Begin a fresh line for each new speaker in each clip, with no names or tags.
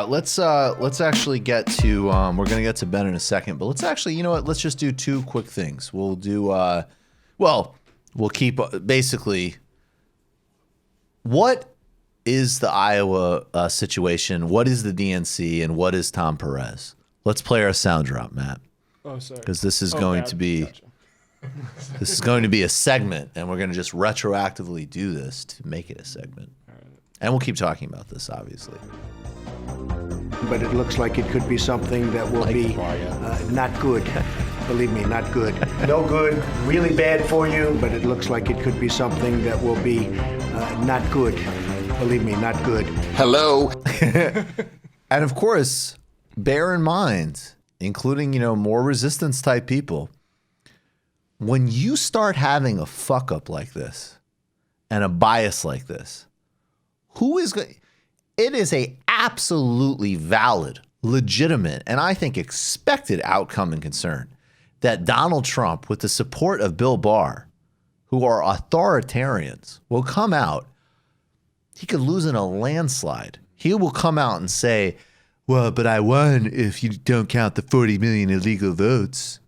Let's actually get to we're gonna get to Ben in a second, but let's actually, you know what? Let's just do two quick things. We'll do we'll keep basically. What is the Iowa situation? What is the DNC, and what is Tom Perez? Let's play our sound drop, Matt.
Oh, sorry.
Because this is going to be this is going to be a segment, and we're going to just retroactively do this to make it a segment. And we'll keep talking about this, obviously.
But it looks like it could be something that will be not good. Believe me, not good. No good, really bad for you, but it looks like it could be something that will be not good. Believe me, not good.
Hello.
And of course, bear in mind, including, more resistance type people, when you start having a fuck up like this and a bias like this, who is going? It is a absolutely valid, legitimate, and I think expected outcome and concern that Donald Trump, with the support of Bill Barr, who are authoritarians, will come out. He could lose in a landslide. He will come out and say, well, but I won if you don't count the 40 million illegal votes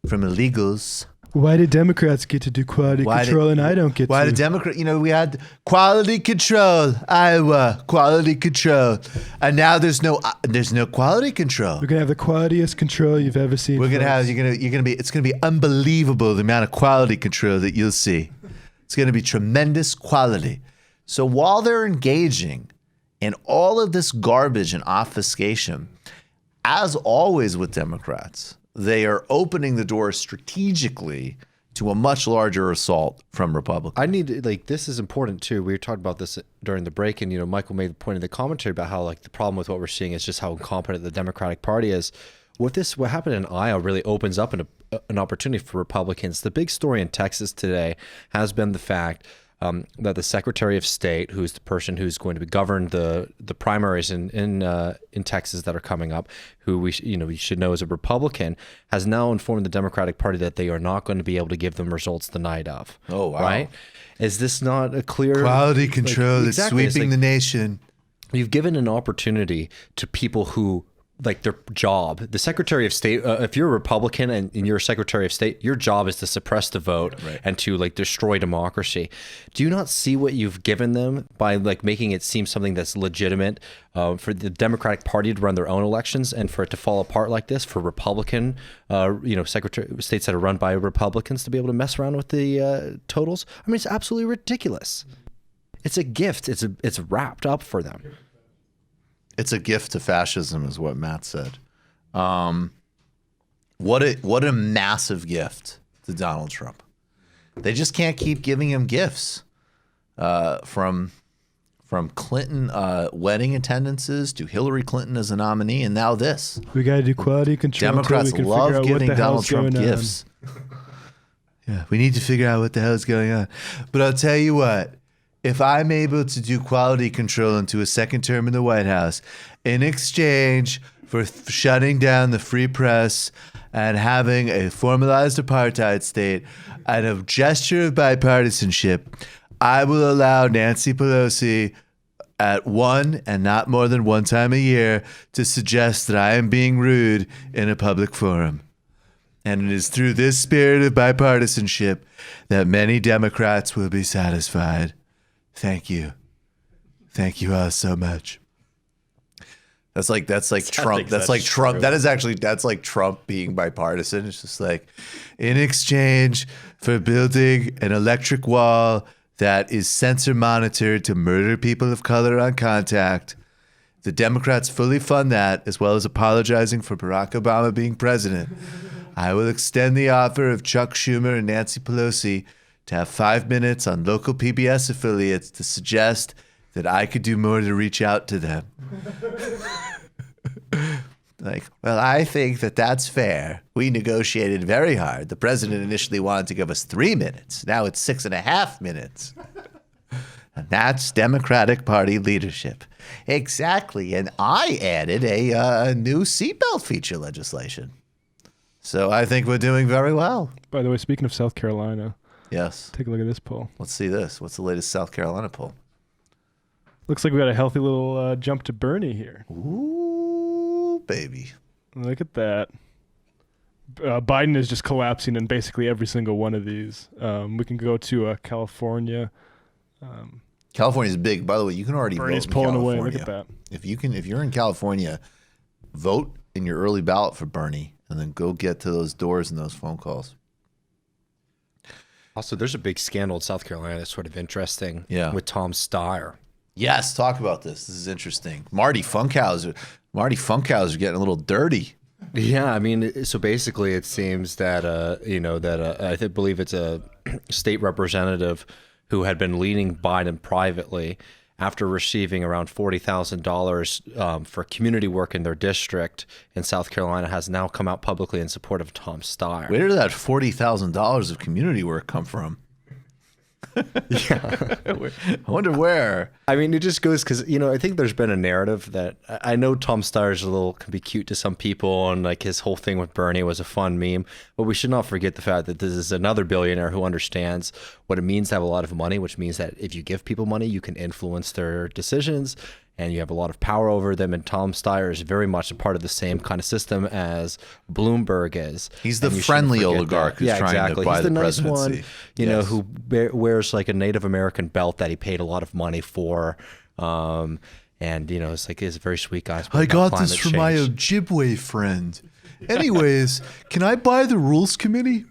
from illegals.
Why did Democrats get to do quality control and I don't get to?
Why did Democrats, we had quality control, Iowa, quality control. And now there's no quality control.
We're going to have the qualitiest control you've ever seen.
We're going to have, it's going to be unbelievable the amount of quality control that you'll see. It's going to be tremendous quality. So while they're engaging in all of this garbage and obfuscation, as always with Democrats, they are opening the door strategically to a much larger assault from Republicans.
This is important too. We were talking about this during the break, and Michael made the point in the commentary about how the problem with what we're seeing is just how incompetent the Democratic Party is. What happened in Iowa really opens up an opportunity for Republicans. The big story in Texas today has been the fact that the Secretary of State, who's the person who's going to govern the primaries in Texas that are coming up, who we should know is a Republican, has now informed the Democratic Party that they are not going to be able to give them results the night of.
Oh, wow.
Right? Is this not a clear
quality control that's sweeping the nation?
You've given an opportunity to people who their job, the Secretary of State, if you're a Republican and you're a Secretary of State, your job is to suppress the vote and to destroy democracy. Do you not see what you've given them by making it seem something that's legitimate for the Democratic Party to run their own elections and for it to fall apart like this, for Republican, Secretary states that are run by Republicans to be able to mess around with the totals? I mean, it's absolutely ridiculous. It's a gift. It's wrapped up for them.
It's a gift to fascism, is what Matt said. What a massive gift to Donald Trump. They just can't keep giving him gifts, from Clinton wedding attendances to Hillary Clinton as a nominee, and now this.
We got to do quality control.
Democrats love giving Donald Trump gifts. Yeah, we need to figure out what the hell is going on. But I'll tell you what. If I'm able to do quality control into a second term in the White House in exchange for shutting down the free press and having a formalized apartheid state and a gesture of bipartisanship, I will allow Nancy Pelosi at one and not more than one time a year to suggest that I am being rude in a public forum. And it is through this spirit of bipartisanship that many Democrats will be satisfied. Thank you. Thank you all so much. That's like Trump. That's like Trump. That's like Trump being bipartisan. It's just in exchange for building an electric wall that is sensor monitored to murder people of color on contact, the Democrats fully fund that, as well as apologizing for Barack Obama being president. I will extend the offer of Chuck Schumer and Nancy Pelosi to have 5 minutes on local PBS affiliates to suggest that I could do more to reach out to them. I think that's fair. We negotiated very hard. The president initially wanted to give us 3 minutes. Now it's 6.5 minutes. And that's Democratic Party leadership. Exactly. And I added a new seatbelt feature legislation. So I think we're doing very well.
By the way, speaking of South Carolina.
Yes.
Take a look at this poll.
Let's see this. What's the latest South Carolina poll?
Looks like we got a healthy little jump to Bernie here.
Ooh. baby.
Look at that. Biden is just collapsing in basically every single one of these. We can go to California.
California's big. By the way, you can already
Bernie's
vote in
pulling
California.
away. Look at that.
If you're in California, vote in your early ballot for Bernie, and then go get to those doors and those phone calls.
Also, there's a big scandal in South Carolina that's sort of interesting.
Yeah.
With Tom Steyer.
Yes, talk about this. This is interesting. Marty Funkhauser getting a little dirty.
Yeah, I mean, so basically, it seems that I believe it's a state representative who had been leading Biden privately after receiving around $40,000 for community work in their district in South Carolina, has now come out publicly in support of Tom Steyer.
Where did that $40,000 of community work come from?
Yeah.
I wonder where.
I mean, it just goes because, I think there's been a narrative that I know Tom Steyer's can be cute to some people, and like his whole thing with Bernie was a fun meme, but we should not forget the fact that this is another billionaire who understands what it means to have a lot of money, which means that if you give people money, you can influence their decisions and you have a lot of power over them. And Tom Steyer is very much a part of the same kind of system as Bloomberg is.
He's the friendly oligarch who's trying to buy
He's
the
nice
presidency.
One, who wears like a Native American belt that he paid a lot of money for. And, it's like, he's a very sweet guy.
I got this from my Ojibwe friend. Anyways, can I buy the rules committee?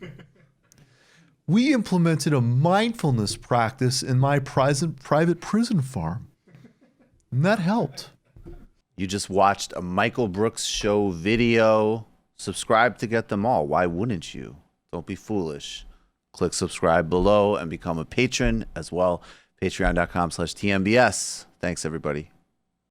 We implemented a mindfulness practice in my private prison farm. And that helped. You just watched a Michael Brooks show video. Subscribe to get them all. Why wouldn't you? Don't be foolish. Click subscribe below and become a patron as well. Patreon.com/TMBS. Thanks, everybody.